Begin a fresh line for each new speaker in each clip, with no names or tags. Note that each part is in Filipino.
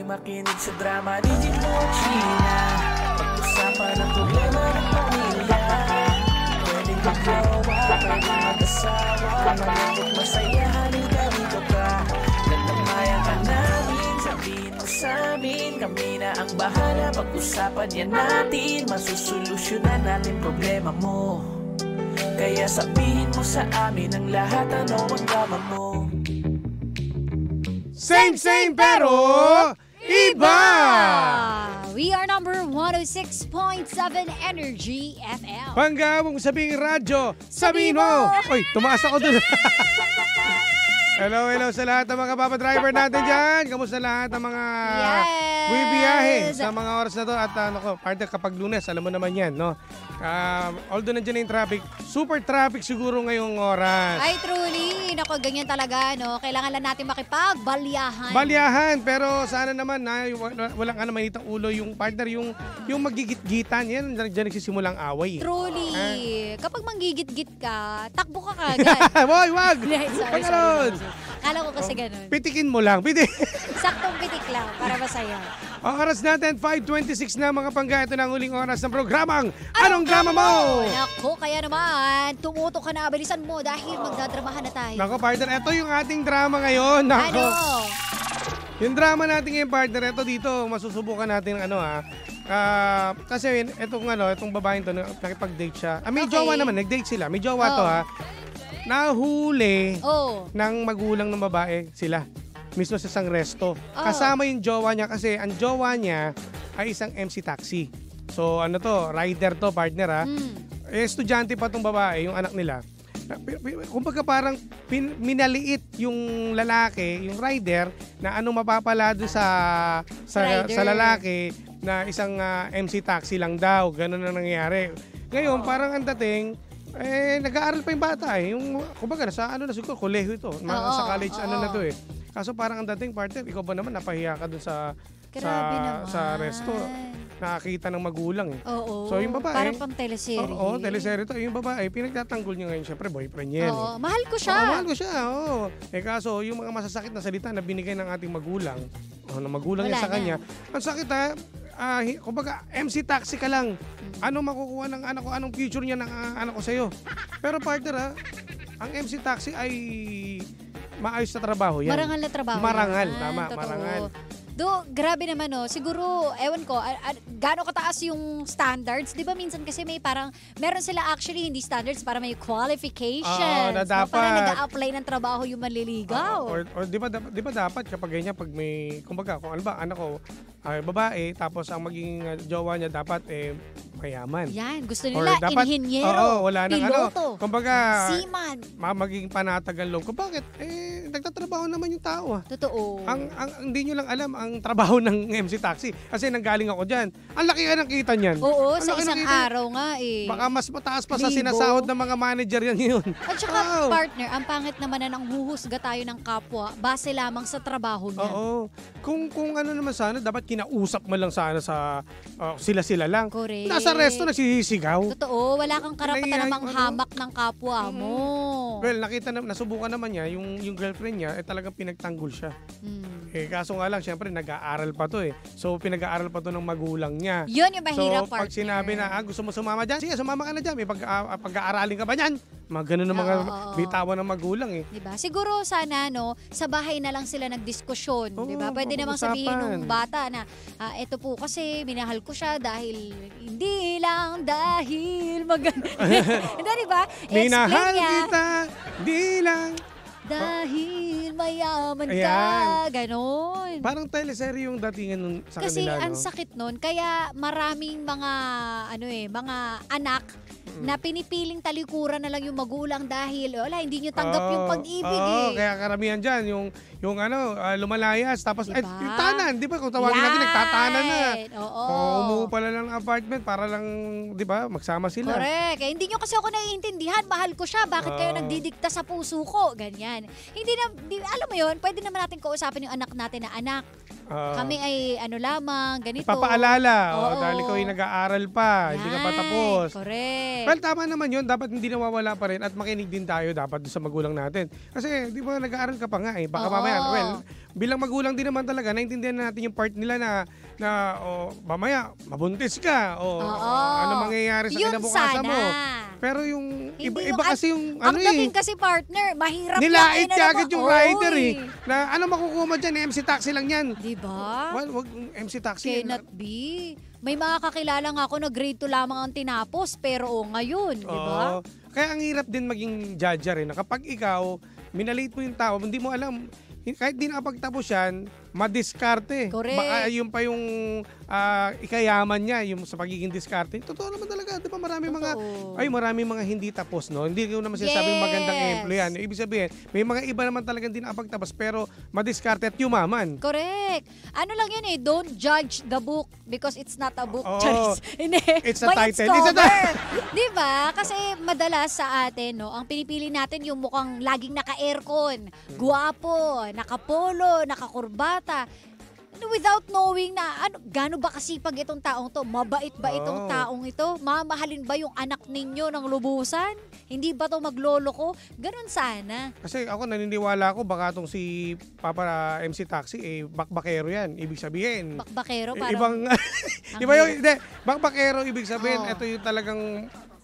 Huwag makinig sa drama ni Gino China. Pag-usapan ang problema ng pamilya. Pwedeng magjowa, pwedeng mag-asawa. Malungkot masaya, halika dito ka. Nagtamayan ka namin, sabihin mo sa amin. Kami na ang bahala, pag-usapan yan natin. Masusolusyonan natin problema mo. Kaya sabihin mo sa amin ang lahat, ano ang drama mo.
Same pero iba!
We are number 106.7 Energy FM.
Pangga mong sabing radyo, sabihin mo! Uy, tumaas ako dun. Hello sa lahat ng mga papadriver natin dyan. Kamusta lahat ng mga bumibiyahe sa mga oras na to? At partner, kapag Lunes, alam mo naman yan, no? Although nandiyan na yung traffic, super traffic siguro ngayong oras.
Ay, truly. Naku, ganyan talaga, no? Kailangan lang natin makipagbalyahan.
Balyahan, pero sana naman na walang manitang ulo yung partner, yung magigit-gitan. Yan, dyan nagsisimulang away.
Truly. Kapag manggigit-git ka, takbo ka kagad.
Boy, wag!
Sorry. Kala ko kasi ganun.
Pitikin mo lang.
Saktong pitik lang para masaya.
Ang oras natin, 5:26 na mga pangga. Ito na ang huling oras ng programang Anong Drama Mo?
Naku, kaya naman, tumutok ka na, bilisan mo dahil magdadramahan na tayo.
Naku, partner, ito yung ating drama ngayon. Naku.
Ano?
Yung drama natin ngayon, partner, ito dito, masusubukan natin kasi itong babaeng to, nakipag-date siya. May jowa naman, nag-date sila. May jowa to Nahuli ng magulang ng babae sila. Mismo sa isang resto. Kasama yung jowa niya kasi ang jowa niya ay isang MC taxi. So rider to, partner estudyante pa tong babae, yung anak nila. Kumbaga parang minaliit yung lalaki, yung rider, na mapapala doon sa lalaki na isang MC taxi lang daw. Ganun ang nangyayari. Ngayon, parang ang dating, nag-aaral pa yung bata kumbaga sa siguro kolehiyo ito, sa college na to Kaso parang ang dating, partner, ikaw ba naman napahiya ka dun sa resto. Nakakita ng magulang
Oo.
So yung babae,
parang pang teleserye.
Oo, teleserye to. Yung babae, pinagtatanggol niya ngayon, syempre boyfriend niya.
Oo, mahal ko siya.
Mahal ko siya, oo. Kaso yung mga masasakit na salita na binigay ng ating magulang, ng magulang niya sa kanya, ang sakit kumbaga, MC taxi ka lang. Ano makukuha ng anak ko? Anong future niya ng anak ko sa'yo? Pero partner ang MC taxi ay maayos na trabaho yan.
Marangal na trabaho.
Marangal,
yan.
tama,
Totoo.
marangal.
Grabe naman siguro, ewan ko, gaano kataas yung standards? Di ba minsan kasi meron sila actually hindi standards, para may qualifications.
Na dapat.
Para nag-a-apply ng trabaho yung manliligaw.
Or di ba dapat kapag ganyan, pag may, kumbaga, kung anak ko, babae, tapos ang maging jowa niya dapat mayaman.
Yan, gusto nila inhinyero,
wala nang
piloto,
kumbaga,
seaman.
Maging panatag ang loob. Kung bakit? Nagtatrabaho naman yung tao.
Totoo.
Ang hindi nyo lang alam ang trabaho ng MC Taxi. Kasi nanggaling ako dyan. Ang laki ng kita niyan.
Oo, sa isang araw nga
Baka mas mataas pa sa sinasahod ng mga manager yan yun.
At saka, partner, ang pangit naman na nang huhusga tayo ng kapwa base lamang sa trabaho niya.
Oo. Kung naman sana, dapat kinausap mo lang sana sa sila-sila lang.
Correct.
Nasa resto nagsisigaw.
Totoo, wala kang karapatan namang hamak ng kapwa mo.
Well, nasubukan naman niya, yung girlfriend niya, talagang pinagtanggol siya. Kaso nga lang, syempre, nag-aaral pa to So, pinag-aaral pa to ng magulang niya.
Yun yung mahirap,
partner. So, pag sinabi na, gusto mo sumama dyan, sige, sumama ka na dyan. May pag-aaralin ka ba dyan? Mga ganun ng mga bitawan ng magulang
Diba? Siguro sana, sa bahay na lang sila nagdiskusyon. Diba? Pwede namang sabihin ng bata na, eto po kasi, minahal ko siya dahil, hindi lang dahil maganda. Hindi, diba?
Minahal kita, di lang.
Dahil mayaman ka, ganon.
Parang teleserye yung datingan sa
kasi
kanila.
Kasi ang sakit nun, kaya maraming mga anak na pinipiling talikuran na lang yung magulang dahil hindi nyo tanggap yung pag-ibig
Kaya karamihan dyan, yung lumalayas, tapos diba? Yung tanan, di ba? Kung tawagin natin, nagtatanan na. Umuwi pala lang ng apartment para lang, di ba, magsama sila.
Correct. Hindi nyo kasi ako naiintindihan, mahal ko siya, bakit kayo nagdidikta sa puso ko? Ganyan. Alam mo yun, pwede naman natin kausapin yung anak natin na anak. Kami ay ano lamang, ganito.
Papaalala.
Oo.
Dahil ikaw ay nag-aaral pa. Hindi ka pa tapos.
Correct.
Well, tama naman yun. Dapat hindi nawawala pa rin at makinig din tayo dapat sa magulang natin. Kasi di ba nag-aaral ka pa nga eh. Baka
Oo.
mamaya, well, bilang magulang din naman talaga, naintindihan natin yung part nila na mamaya, mabuntis ka. Ano mangyayari sa
Yun
kinabukasan
sana.
mo. Pero yung
Hindi
iba
mo-
kasi yung
Ang
ano
dating kasi partner, mahirap
nilait
yan.
ka agad yung rider eh. Na ano makukuha mo dyan, MC Taxi lang yan.
Diba?
Wag MC Taxi.
Cannot be. May mga kakilala nga ako na grade 2 lamang ang tinapos, pero ngayon, di ba?
Oo. Kaya ang hirap din maging judger eh. Na kapag ikaw, minalate mo yung tao, hindi mo alam, kahit di nakapagtapos yan, madiskarte.
Correct.
Baka yun pa yung ikayaman niya, yung sa pagiging diskarte. Totoo naman talaga, di ba marami mga hindi tapos, no? Hindi ko naman sinasabing magandang emplo yan. Ibig sabihin, may mga iba naman talagang di nakapagtapos, pero madiskarte at yumaman.
Correct. Ano lang yun eh, don't judge the book because it's not a book.
Oo.
Charis. Hindi.
It's a
By
title.
its
It's a
cover. Diba? Kasi madalas sa atin, no, ang pinipili natin yung mukhang laging naka-aircon, guwapo, nakapolo, nakakurbata. Without knowing na gaano ba kasipag itong taong to? Mabait ba itong taong ito? Mamahalin ba yung anak ninyo ng lubusan? Hindi ba to maglolo ko? Ganon sana.
Kasi ako naniniwala ako baka tong si Papa MC Taxi bakbakero yan. Ibig sabihin.
Bakbakero parang.
Ibang iba yung bakbakero ibig sabihin. Ito yung talagang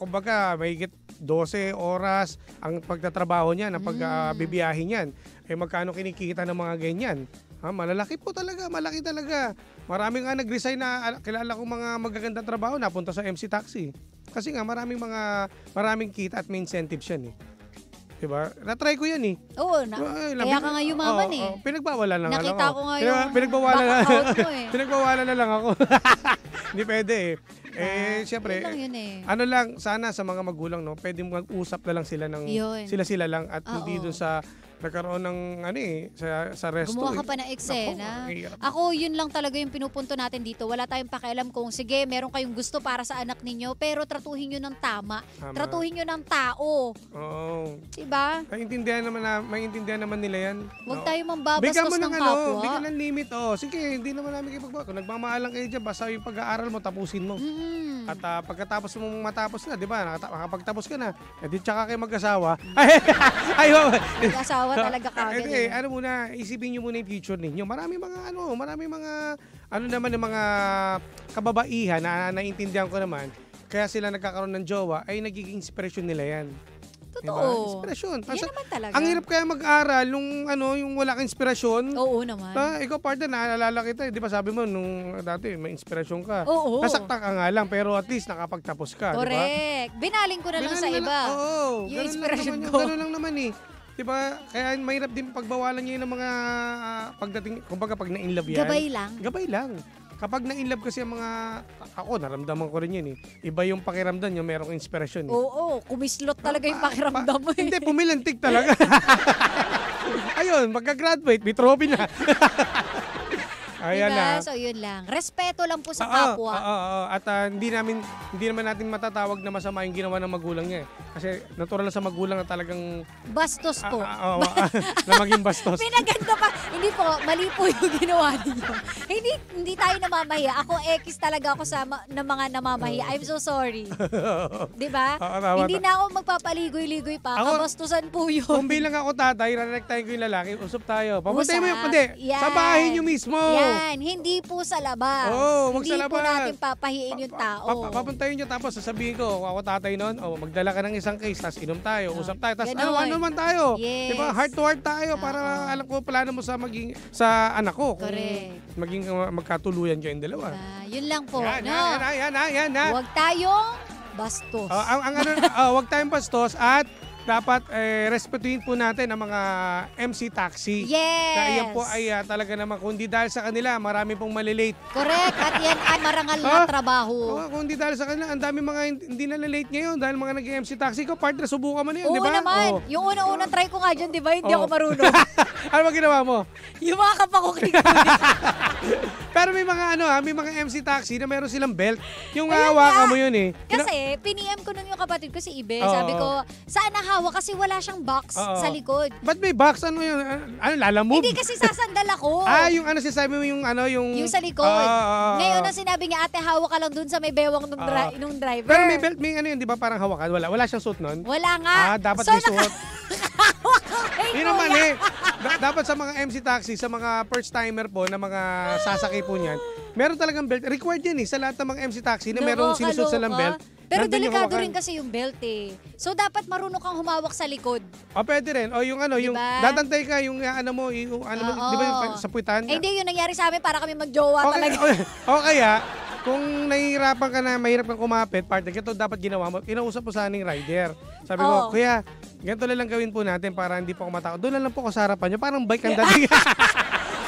kumbaga mahigit 12 oras ang pagtatrabaho niyan, ang pagbibiyahe niyan. Magkano kinikita ng mga ganyan? Malalaki po talaga, malaki talaga. Marami nga nag-resign na kilala kong mga magagandang trabaho napunta sa MC Taxi. Kasi nga maraming kita at may incentives yan eh. Diba? Na-try ko yan eh.
Oo, kaya ka nga yumaman eh.
Pinagbawalan lang
Nakita
ako.
ko nga yung
Pinagbawalan
back account mo eh.
Pinagbawalan na lang ako. Hindi pwede eh. Siyempre,
yun eh.
ano lang, sana sa mga magulang, no, pwede mag-usap na lang sila ng sila lang at hindi dun sa nagkaroon ng sa resto.
Gumawa ka pa ng eksena. Ako, yun lang talaga yung pinupunto natin dito. Wala tayong pakialam kung sige, meron kayong gusto para sa anak ninyo, pero tratuhin nyo ng tama. Tratuhin nyo ng tao.
Oo.
Diba?
Maintindihan naman nila yan.
Huwag tayo mambabastos ng kapwa.
Bigyan ng limit. Sige, hindi naman namin kayo pagbawa. Kung nagmamahalan kayo dyan, basta yung pag-aaral mo, tapusin mo. At pagkatapos mong matapos na, di ba? Nakapagtapos ka na. Di tsaka kayo mag-asawa.
Mag-asawa talaga kagad.
Ano muna, isipin nyo muna yung future ninyo. Maraming mga naman yung mga kababaihan na naiintindihan ko naman. Kaya sila nagkakaroon ng jowa, ay nagiging inspirasyon nila yan.
Totoo.
Diba? Inspirasyon.
Yan naman talaga.
Ang hirap kaya mag-aral yung wala kang inspirasyon.
Oo naman.
Ikaw partner, naalala kita. Di ba sabi mo nung dati may inspirasyon ka.
Oo.
Nasaktan ka nga lang pero at least nakapagtapos ka.
Correct.
Diba?
Binaling ko na lang sa iba.
Oo.
Yung inspirasyon ko.
Ganun lang naman eh. Diba? Kaya mahirap din pagbawalan niya ng mga pagdating, kumbaga pag na-inlove yan. Gabay lang. Kapag na-inlove kasi ang mga, ako naramdaman ko rin yun eh. Iba yung pakiramdam yung merong inspirasyon eh.
Oo, kumislot talaga yung pakiramdam mo eh.
Hindi, pumilantig talaga. Ayun, magka-graduate, may trophy na. Ayan
diba?
na.
So yun lang. Respeto lang po sa kapwa.
At hindi naman natin matatawag na masama yung ginawa ng magulang niya eh. Kasi natural na sa magulang na talagang
bastos po.
Na maging bastos.
Pinaganda pa. Hindi po, mali po yung ginawa niyo. Hindi tayo namamahiya. Ako, talaga ako sa mga namamahiya. I'm so sorry. Diba? Hindi na ako magpapaligoy-ligoy pa. Kabastusan po yun.
Kung bilang ako tatay, rarektahin ko yung lalaki, usap tayo. Papuntay mo yung sa bahay niyo mismo.
Yan, hindi po sa labas. Hindi
sa labas.
po natin papahiin yung tao.
Papuntayin nyo tapos sasabihin ko, ako tatay nun, magdala ka ng isang case, tapos inom tayo, usap tayo, tapos ano naman tayo.
Yes.
Diba? Heart to heart tayo para alam ko plano mo sa anak ko. Kung maging magkatuluyan dyan yung dalawa.
Yun lang po.
Yan.
Huwag tayong bastos.
Huwag tayong bastos at dapat respetuhin po natin ang mga MC Taxi.
Yes!
Na iyan po ay talaga naman, kung di dahil sa kanila, marami pong malilate.
Correct. At yan ay marangal na trabaho.
Kung di dahil sa kanila, ang dami mga hindi na-late ngayon dahil mga nag-MC Taxi ko. Partner, subukan mo na yun, di ba?
Oo naman. Yung unang try ko nga dyan, di ba? Hindi ako marunong.
Ano ba ginawa mo?
Yung mga kapakuklik.
Pero may mga may mga MC taxi na meron silang belt. Yung hawakan mo yun eh.
Kasi, piniem ko nun yung kapatid ko si Ibe. Sabi ko, saan nahawak? Kasi wala siyang box sa likod.
Ba't may box? Ano yun? Lalamove?
Hindi kasi sasandal ako.
Yung sinasabi mo yung yung
sa likod. Ngayon, ang sinabi niya, ate, hawak ka lang dun sa may bewang nung driver.
Pero may belt, may yun, di ba parang hawakan? Wala siyang suit nun?
Wala nga.
Dapat may suot. Yun naman dapat sa mga MC taxi, sa mga first timer po na mga sasakay po niyan, meron talagang belt. Required yan sa lahat ng mga MC taxi na merong sinusot sa belt.
Pero delikado rin kasi yung belt So dapat marunong kang humawak sa likod.
Pwede rin. O yung dadantay ka, yung di ba yung sa puwitan?
Hindi, yun nangyari sa amin para kami magjowa talaga.
O kaya, kung nahihirapan ka na, mahirap kang kumapit, partner, ito dapat ginawa mo, inausap po sa aming rider. Sabi ko, kuya, ganito lang gawin po natin para hindi po ako matakot. Doon lang po ako sa harapan niyo, parang bike ang dating.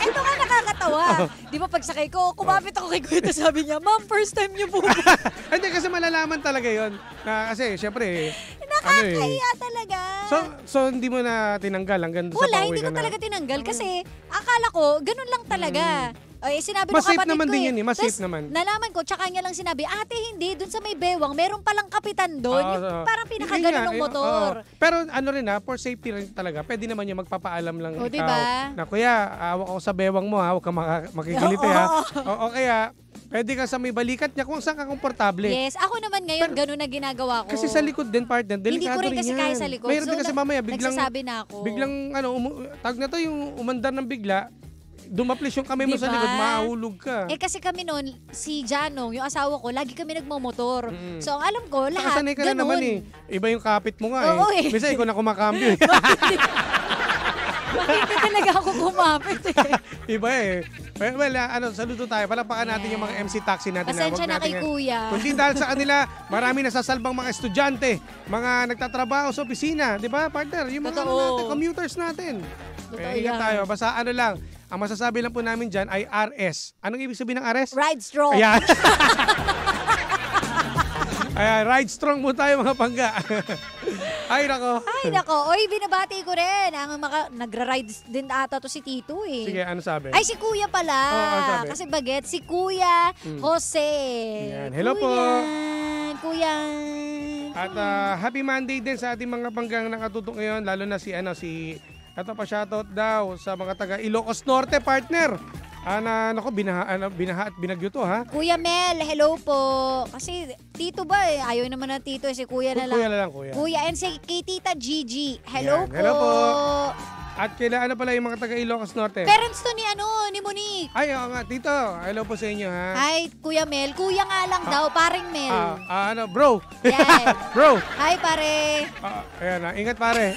Ito nga nakakatawa. Di ba pagsakay ko, kumapit ako kay kuya, sabi niya, ma'am, first time niyo po.
Hindi, kasi malalaman talaga yon. Kasi, syempre,
nakakahiya talaga.
So, hindi mo na tinanggal hanggang sa pauwi ka na?
Wala, hindi ko talaga tinanggal kasi akala ko, ganun lang talaga. Sinabi
mas
ng
safe
kapatid
naman
ko
din yun mas safe naman.
Nalaman ko, tsaka niya lang sinabi, ate hindi, dun sa may bewang, meron palang kapitan dun. Parang pinakaganon ng motor.
Pero rin for safety rin talaga, pwede naman yung magpapaalam lang ikaw.
Diba?
Na kuya, awak ako sa bewang mo huwag ka makikiliti O kaya, pwede ka sa may balikat niya kung saan ka komportable.
Yes, ako naman ngayon, ganun na ginagawa ko.
Kasi sa likod din, partner, delikado rin yan.
Hindi ko rin kasi kaya sa likod.
Mayroon din kasi mamaya,
nagsasabi na ako.
Biglang, tag na to yung umandar ng bigla, dumaplis yung kamay mo sa likod, mahulog ka.
Kasi kami noon, si Janong, yung asawa ko, lagi kami nagmamotor. So, ang alam ko, lahat,
sanay ka na naman Iba yung kapit mo nga Bisa ikaw na kumakambyo
Hindi talaga ako kumapit
Iba Well, saludo tayo. Palapakan natin yung mga MC taxi natin.
Pasensya na kay kuya.
Kundi dahil sa kanila, marami nasasalbang mga estudyante, mga nagtatrabaho sa opisina. Di ba, partner? Yung mga commuters natin. Ingat tayo. Basta lang, ang masasabi lang po namin dyan ay RS. Anong ibig sabihin ng RS?
Ride strong.
Ayan. Ayan, ride strong mo tayo mga pangga. Ay, nako.
Oy, binabati ko rin. Nagra-ride din ata to si Tito
Sige, ano sabi?
Ay, si Kuya pala. Kasi baget, si Kuya Jose.
Yan. Hello po.
Kuya.
At happy Monday din sa ating mga panggang nakatutok ngayon. Lalo na si ito pa shoutout daw sa mga taga Ilocos Norte, partner. Binaha at binagyo to
Kuya Mel, hello po. Kasi Tito ba ayaw naman ng Tito si Kuya na lang.
Kuya na lang, kuya.
Kuya and kay Tita Gigi. Hello po.
Hello po. At kailan pala yung mga taga Ilocos Norte?
Parents to ni Monique.
Ay, nga, Tito. Hello po sa inyo,
Hi, Kuya Mel. Kuya nga lang daw, paring Mel.
Bro.
Yes.
Bro.
Hi, pare.
Ayan, ingat pare.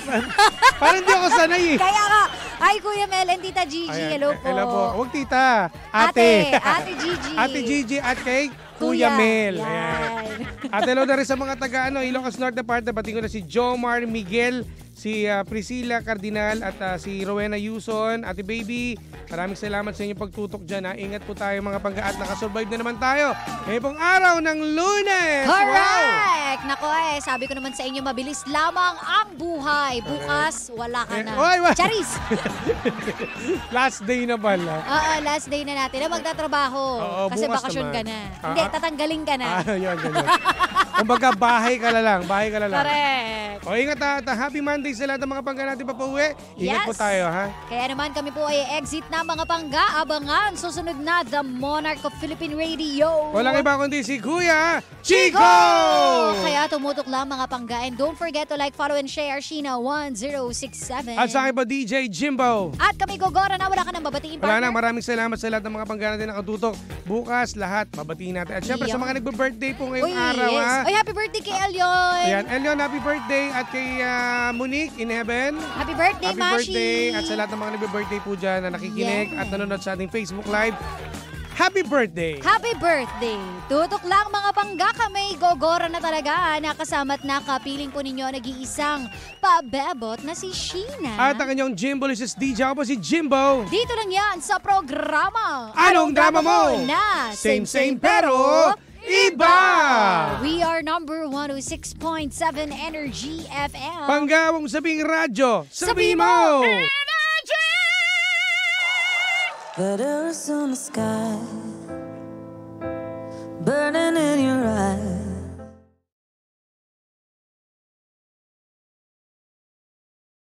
Parang hindi ako sanay
Kaya nga. Hi, Kuya Mel and Tita Gigi. Hello po.
Hello po. Huwag tita. Ate
Gigi.
Ate Gigi at kay Kuya Mel. Ayan. At hello na rin sa mga taga Ilocos Norte Partner. Batiin ko na si Jomar Miguel, si Priscilla Cardinal at si Rowena Yuson. Ate Baby, maraming salamat sa inyong pagtutok dyan. Ingat po tayo mga pangga at nakasurvive na naman tayo ngayon pong araw ng Lunes.
Correct! Wow. Nako sabi ko naman sa inyo, mabilis lamang ang buhay. Bukas, wala ka na. Charis!
Last day na pala.
Last day na natin na magtatrabaho. Kasi bakasyon ka na. Hindi, tatanggalin ka na.
Yun. Kumbaga, bahay ka na lang.
Correct.
Ingat happy Monday sa lahat ng mga pangga natin papauwi. Ingat po tayo,
Kaya naman kami po ay exit na mga pangga. Abangan, susunod na The Monarch of Philippine Radio.
Walang iba kundi si Kuya Chico!
Kaya tumutok lang mga pangga. And don't forget to like, follow, and share Sheena 1067.
At sa akin pa DJ Jimbo.
At kami Gogora na wala ka nang babatiin, partner.
Wala na, maraming salamat sa lahat ng mga pangga natin nakatutok. Bukas, lahat, babatiin natin. At syempre sa mga nagbe-birthday po ngayong araw.
Oy, happy birthday kay Elion.
Ayan, Elion, happy birthday. At kay Monique in heaven.
Happy birthday, Mashi.
Happy birthday. At sa lahat ng mga nagbe-birthday po dyan na nakikinig at nanonood sa ating Facebook Live. Happy birthday!
Happy birthday! Tutok lang mga pangga, kami Gogora na talaga. Nakasama't nakapiling po ninyo nag-iisang pabebot na si Sheena.
At ang kanyang Jimbo Lisis DJ, ako po si Jimbo.
Dito lang yan sa programa.
Anong drama mo?
Na
same pero iba!
We are number 106.7 Energy FM.
Panggawang sabing radyo, sabi mo!
Letters on the sky, burning in your